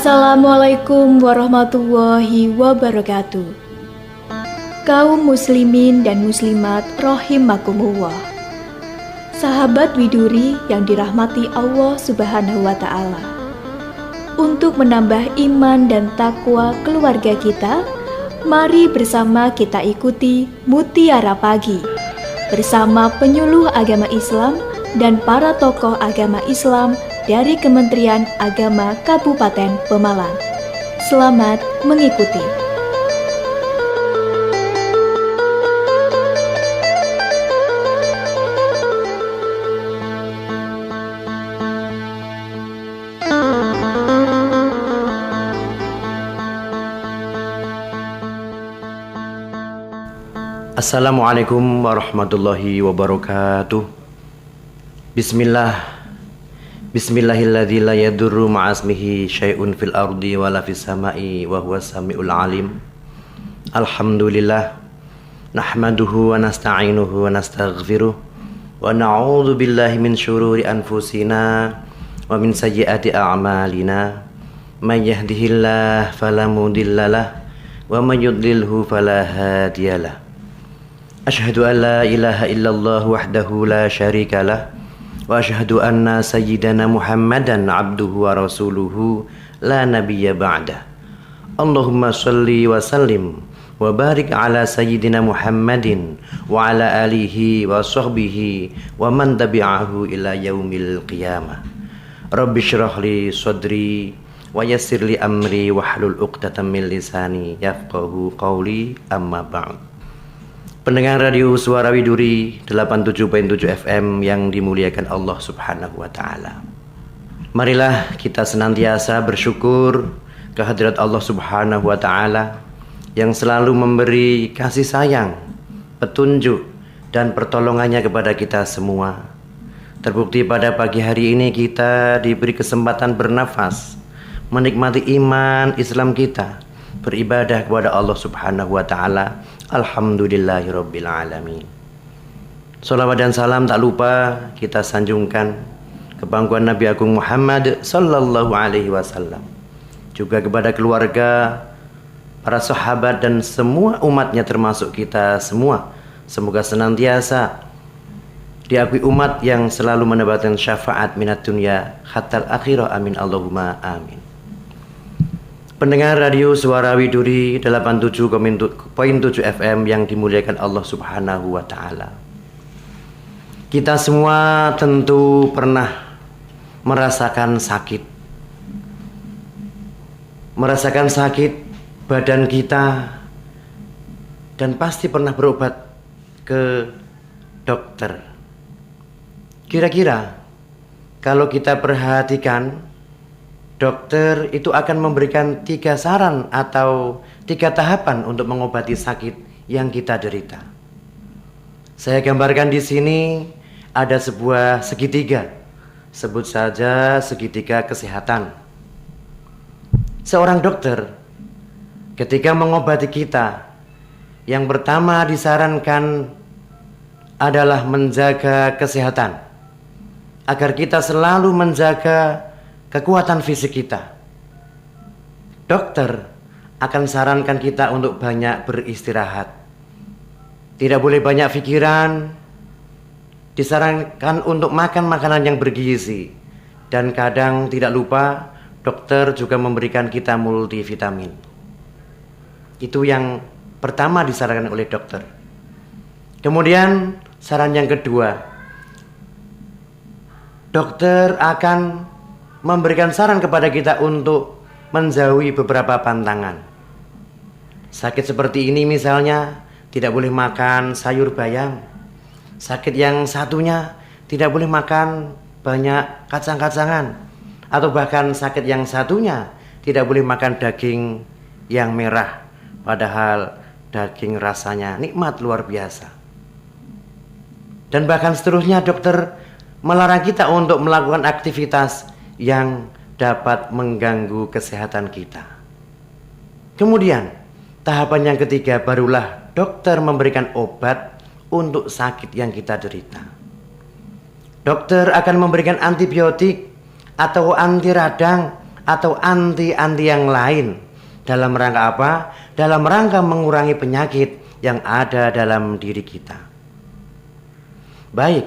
Assalamualaikum warahmatullahi wabarakatuh. Kaum muslimin dan muslimat rahimakumullah. Sahabat Widuri yang dirahmati Allah Subhanahu wa taala. Untuk menambah iman dan takwa keluarga kita, mari bersama kita ikuti Mutiara Pagi bersama penyuluh agama Islam dan para tokoh agama Islam dari Kementerian Agama Kabupaten Pemalang. Selamat mengikuti. Assalamualaikum warahmatullahi wabarakatuh. Bismillahilladzi la yadurru ma'asmihi syai'un fil ardi wala fis sama'i wa huwas samiul alim. Alhamdulillah nahmaduhu wa nasta'inuhu wa nastaghfiruh wa na'udzu billahi min syururi anfusina wa min sayyiati a'malina. May yahdihillahu fala mudhillalah wa may yudlilhu fala hadiyalah. Asyhadu an la ilaha illallah wahdahu la syarikalah wa asyhadu anna sayyidana Muhammadan abduhu wa rasuluhu la nabiyya ba'dah. Allahumma shalli wa sallim wa barik ala sayyidina Muhammadin wa ala alihi wa sahbihi wa man tabi'ahu ila yaumil qiyamah. Rabbi shrah li sadri wa yassir li amri wahlul 'uqdatam min lisani yafqahu qawli, amma ba'd. Pendengar radio Suara Widuri 87.7 FM yang dimuliakan Allah Subhanahu wa taala. Marilah kita senantiasa bersyukur kehadirat Allah Subhanahu wa taala yang selalu memberi kasih sayang, petunjuk dan pertolongannya kepada kita semua. Terbukti pada pagi hari ini kita diberi kesempatan bernafas, menikmati iman Islam kita, beribadah kepada Allah Subhanahu wa taala. Alhamdulillahirabbil alamin. Shalawat dan salam tak lupa kita sanjungkan ke pangkuan Nabi Agung Muhammad sallallahu alaihi wasallam, juga kepada keluarga, para sahabat dan semua umatnya termasuk kita semua. Semoga senantiasa diakui umat yang selalu mendapatkan syafaat minat dunia hatta akhirah, amin Allahumma amin. Pendengar radio Suara Widuri 87.7 FM yang dimuliakan Allah Subhanahu wa taala. Kita semua tentu pernah merasakan sakit. Merasakan sakit badan kita dan pasti pernah berobat ke dokter. Kira-kira kalau kita perhatikan, dokter itu akan memberikan 3 saran atau 3 tahapan untuk mengobati sakit yang kita derita. Saya gambarkan di sini ada sebuah segitiga. Sebut saja segitiga kesehatan. Seorang dokter ketika mengobati kita, yang pertama disarankan adalah menjaga kesehatan, agar kita selalu menjaga kekuatan fisik kita. Dokter akan sarankan kita untuk banyak beristirahat. Tidak boleh banyak pikiran. Disarankan untuk makan makanan yang bergizi. Dan kadang tidak lupa, dokter juga memberikan kita multivitamin. Itu yang pertama disarankan oleh dokter. Kemudian saran yang kedua, dokter akan memberikan saran kepada kita untuk menjauhi beberapa pantangan. Sakit seperti ini misalnya tidak boleh makan sayur bayam. Sakit yang satunya tidak boleh makan banyak kacang-kacangan. Atau bahkan sakit yang satunya tidak boleh makan daging yang merah, padahal daging rasanya nikmat luar biasa. Dan bahkan seterusnya dokter melarang kita untuk melakukan aktivitas yang dapat mengganggu kesehatan kita. Kemudian tahapan yang ketiga, barulah dokter memberikan obat untuk sakit yang kita derita. Dokter akan memberikan antibiotik atau anti radang atau anti-anti yang lain. Dalam rangka apa? Dalam rangka mengurangi penyakit yang ada dalam diri kita. Baik.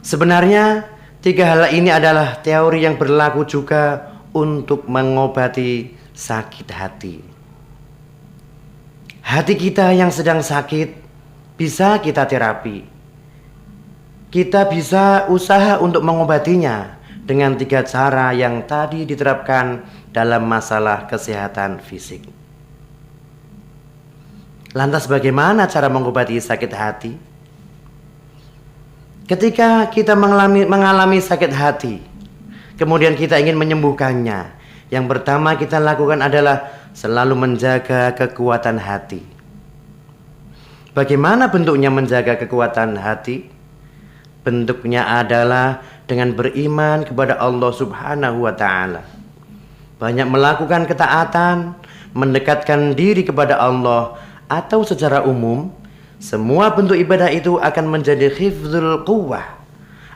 Sebenarnya 3 hal ini adalah teori yang berlaku juga untuk mengobati sakit hati. Hati kita yang sedang sakit bisa kita terapi. Kita bisa usaha untuk mengobatinya dengan 3 cara yang tadi diterapkan dalam masalah kesehatan fisik. Lantas bagaimana cara mengobati sakit hati? Ketika kita mengalami sakit hati, kemudian kita ingin menyembuhkannya, yang pertama kita lakukan adalah selalu menjaga kekuatan hati. Bagaimana bentuknya menjaga kekuatan hati? Bentuknya adalah dengan beriman kepada Allah Subhanahu wa Ta'ala. Banyak melakukan ketaatan, mendekatkan diri kepada Allah, atau secara umum, semua bentuk ibadah itu akan menjadi hifdzul quwwah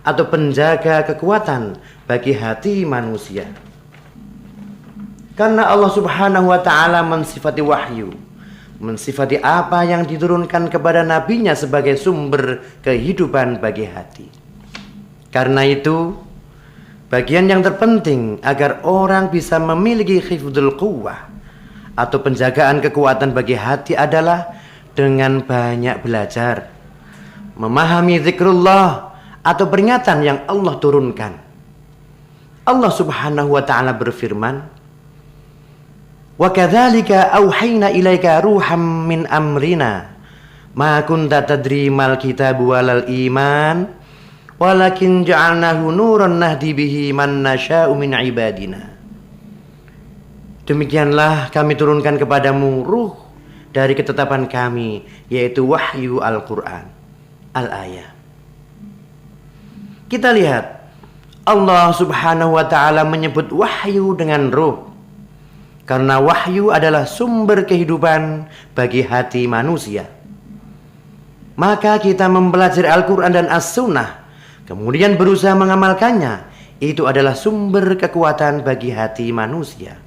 atau penjaga kekuatan bagi hati manusia. Karena Allah Subhanahu wa Ta'ala mensifati wahyu, mensifati apa yang diturunkan kepada nabinya sebagai sumber kehidupan bagi hati. Karena itu, bagian yang terpenting agar orang bisa memiliki hifdzul quwwah atau penjagaan kekuatan bagi hati adalah dengan banyak belajar, memahami zikrullah atau peringatan yang Allah turunkan. Allah Subhanahu wa Ta'ala berfirman, "Wa kadzalika auhayna ilaika ruham min amrina ma kunta tadri mal kitabu walal iman walakin ja'alnahu nuran nahdi bihi man nasya'u min ibadina." Demikianlah kami turunkan kepadamu ruh dari ketetapan kami, yaitu wahyu Al-Quran. Al-Ayah. Kita lihat Allah Subhanahu wa Ta'ala menyebut wahyu dengan ruh, karena wahyu adalah sumber kehidupan bagi hati manusia. Maka kita mempelajari Al-Quran dan As-Sunnah, kemudian berusaha mengamalkannya, itu adalah sumber kekuatan bagi hati manusia.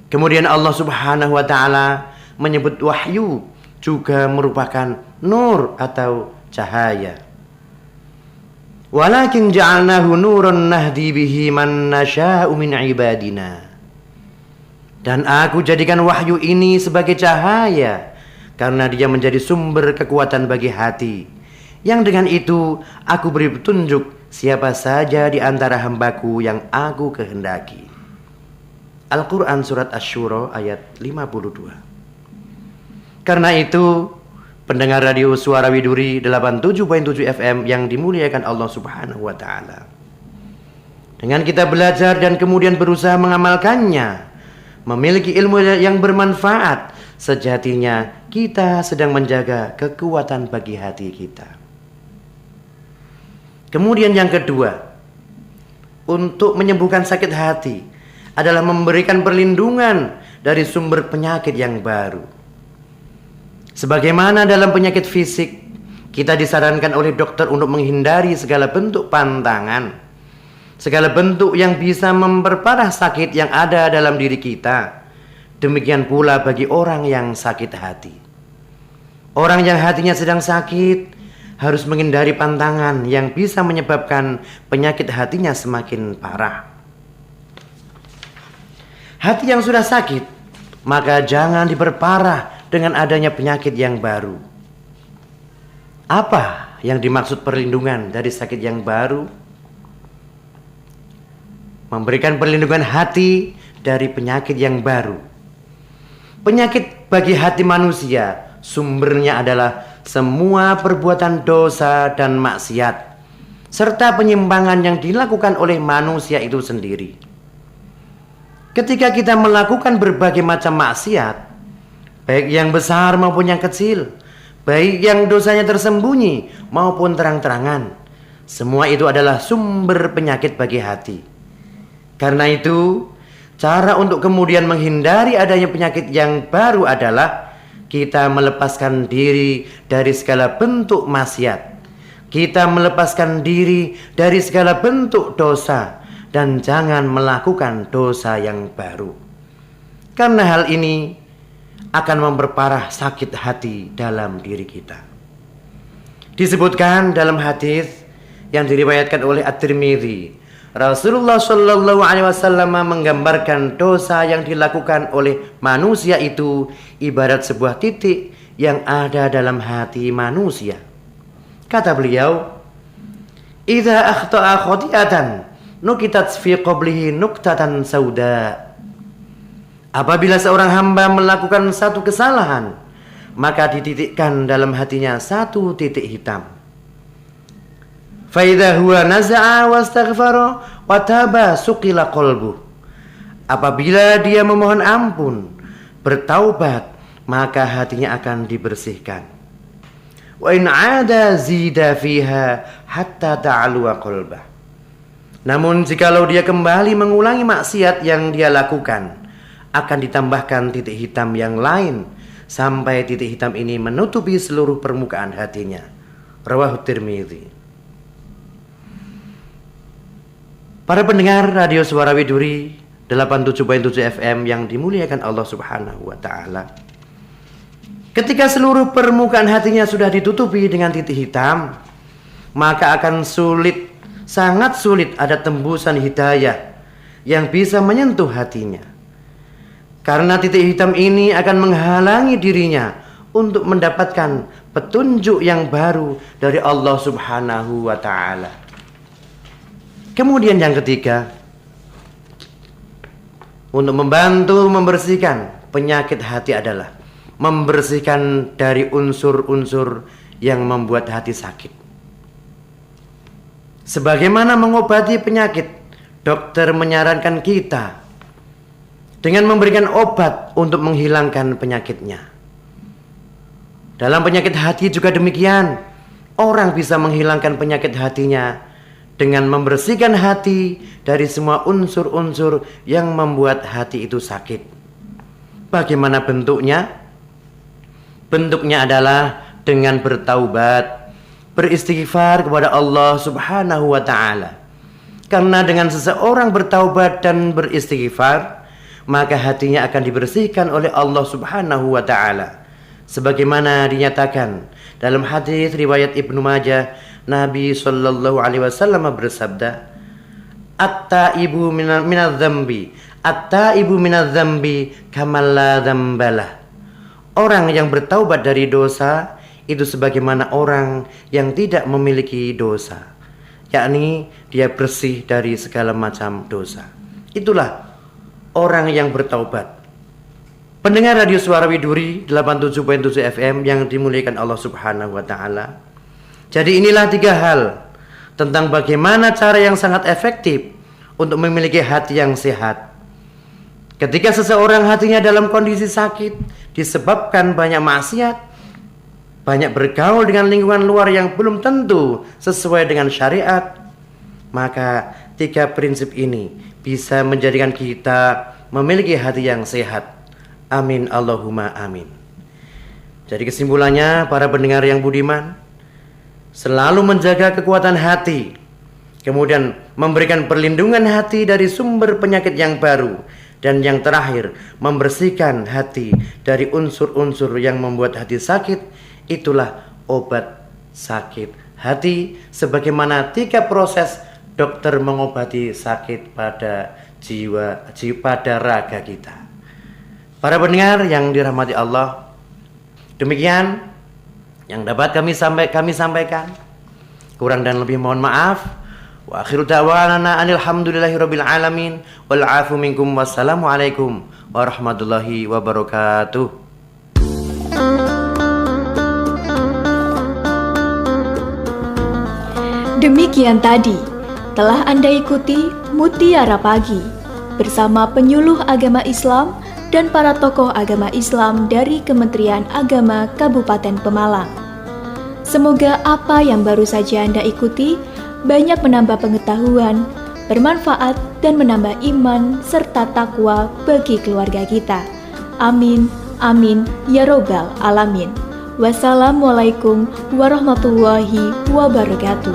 Kemudian Allah Subhanahu wa Ta'ala menyebut wahyu juga merupakan nur atau cahaya. Walakin ja'alnahu nuran nahdi bihi man nasya'u min ibadina. Dan aku jadikan wahyu ini sebagai cahaya karena dia menjadi sumber kekuatan bagi hati, yang dengan itu aku beri petunjuk siapa saja di antara hambaku yang aku kehendaki. Al-Quran Surat Asy-Syura ayat 52. Karena itu, pendengar radio Suara Widuri 87.7 FM yang dimuliakan Allah Subhanahu wa Ta'ala, dengan kita belajar dan kemudian berusaha mengamalkannya, memiliki ilmu yang bermanfaat, sejatinya kita sedang menjaga kekuatan bagi hati kita. Kemudian yang kedua, untuk menyembuhkan sakit hati adalah memberikan perlindungan dari sumber penyakit yang baru. Sebagaimana dalam penyakit fisik, kita disarankan oleh dokter untuk menghindari segala bentuk pantangan, segala bentuk yang bisa memperparah sakit yang ada dalam diri kita. Demikian pula bagi orang yang sakit hati. Orang yang hatinya sedang sakit harus menghindari pantangan yang bisa menyebabkan penyakit hatinya semakin parah. Hati yang sudah sakit, maka jangan diperparah dengan adanya penyakit yang baru. Apa yang dimaksud perlindungan dari sakit yang baru? Memberikan perlindungan hati dari penyakit yang baru. Penyakit bagi hati manusia sumbernya adalah semua perbuatan dosa dan maksiat, serta penyimpangan yang dilakukan oleh manusia itu sendiri. Ketika kita melakukan berbagai macam maksiat, baik yang besar maupun yang kecil, baik yang dosanya tersembunyi maupun terang-terangan, semua itu adalah sumber penyakit bagi hati. Karena itu, cara untuk kemudian menghindari adanya penyakit yang baru adalah kita melepaskan diri dari segala bentuk maksiat. Kita melepaskan diri dari segala bentuk dosa dan jangan melakukan dosa yang baru. Karena hal ini akan memperparah sakit hati dalam diri kita. Disebutkan dalam hadis yang diriwayatkan oleh At-Tirmidzi, Rasulullah Shallallahu Alaihi Wasallam menggambarkan dosa yang dilakukan oleh manusia itu ibarat sebuah titik yang ada dalam hati manusia. Kata beliau, "Idza akhta'a khati'atan nukitat fi qablihi nuktatan sauda." Apabila seorang hamba melakukan satu kesalahan, maka dititikkan dalam hatinya satu titik hitam. Fa idza huwa naza'a wastaghfara wa taba suqila qalbuh. Apabila dia memohon ampun, bertaubat, maka hatinya akan dibersihkan. Wa in 'ada zida fiha hatta ta'alwa qalbah. Namun jikalau dia kembali mengulangi maksiat yang dia lakukan, akan ditambahkan titik hitam yang lain sampai titik hitam ini menutupi seluruh permukaan hatinya. Rawahu Tirmidzi. Para pendengar Radio Suara Widuri 87.7 FM yang dimuliakan Allah Subhanahu wa taala. Ketika seluruh permukaan hatinya sudah ditutupi dengan titik hitam, maka akan sulit, sangat sulit ada tembusan hidayah yang bisa menyentuh hatinya. Karena titik hitam ini akan menghalangi dirinya untuk mendapatkan petunjuk yang baru dari Allah Subhanahu wa taala. Kemudian yang ketiga, untuk membantu membersihkan penyakit hati adalah membersihkan dari unsur-unsur yang membuat hati sakit. Sebagaimana mengobati penyakit, dokter menyarankan kita dengan memberikan obat untuk menghilangkan penyakitnya. Dalam penyakit hati juga demikian. Orang bisa menghilangkan penyakit hatinya dengan membersihkan hati dari semua unsur-unsur yang membuat hati itu sakit. Bagaimana bentuknya? Bentuknya adalah dengan bertaubat, beristighfar kepada Allah Subhanahu wa taala. Karena dengan seseorang bertaubat dan beristighfar, maka hatinya akan dibersihkan oleh Allah Subhanahu wa taala. Sebagaimana dinyatakan dalam hadis riwayat Ibnu Majah, Nabi sallallahu alaihi wasallam bersabda, "At-taibu minadz-dzambi, at-taibu minadz-dzambi kamal la dzambalah." Orang yang bertaubat dari dosa itu sebagaimana orang yang tidak memiliki dosa, yakni dia bersih dari segala macam dosa. Itulah orang yang bertaubat. Pendengar Radio Suara Widuri 87.7 FM yang dimuliakan Allah Subhanahu wa taala. Jadi inilah 3 hal tentang bagaimana cara yang sangat efektif untuk memiliki hati yang sehat. Ketika seseorang hatinya dalam kondisi sakit disebabkan banyak maksiat, banyak bergaul dengan lingkungan luar yang belum tentu sesuai dengan syariat, maka 3 prinsip ini bisa menjadikan kita memiliki hati yang sehat. Amin Allahumma amin. Jadi kesimpulannya, para pendengar yang budiman, selalu menjaga kekuatan hati, kemudian memberikan perlindungan hati dari sumber penyakit yang baru, dan yang terakhir membersihkan hati dari unsur-unsur yang membuat hati sakit. Itulah obat sakit hati, sebagaimana 3 proses dokter mengobati sakit pada jiwa, pada raga kita. Para pendengar yang dirahmati Allah, demikian yang dapat kami sampaikan. Kurang dan lebih mohon maaf. Wa akhiru da'wana alhamdulillahirabbil alamin wal 'afu minkum. Wassalamualaikum warahmatullahi wabarakatuh. Demikian tadi telah Anda ikuti Mutiara Pagi bersama penyuluh agama Islam dan para tokoh agama Islam dari Kementerian Agama Kabupaten Pemalang. Semoga apa yang baru saja Anda ikuti banyak menambah pengetahuan, bermanfaat, dan menambah iman serta takwa bagi keluarga kita. Amin, amin, ya robbal alamin. Wassalamualaikum warahmatullahi wabarakatuh.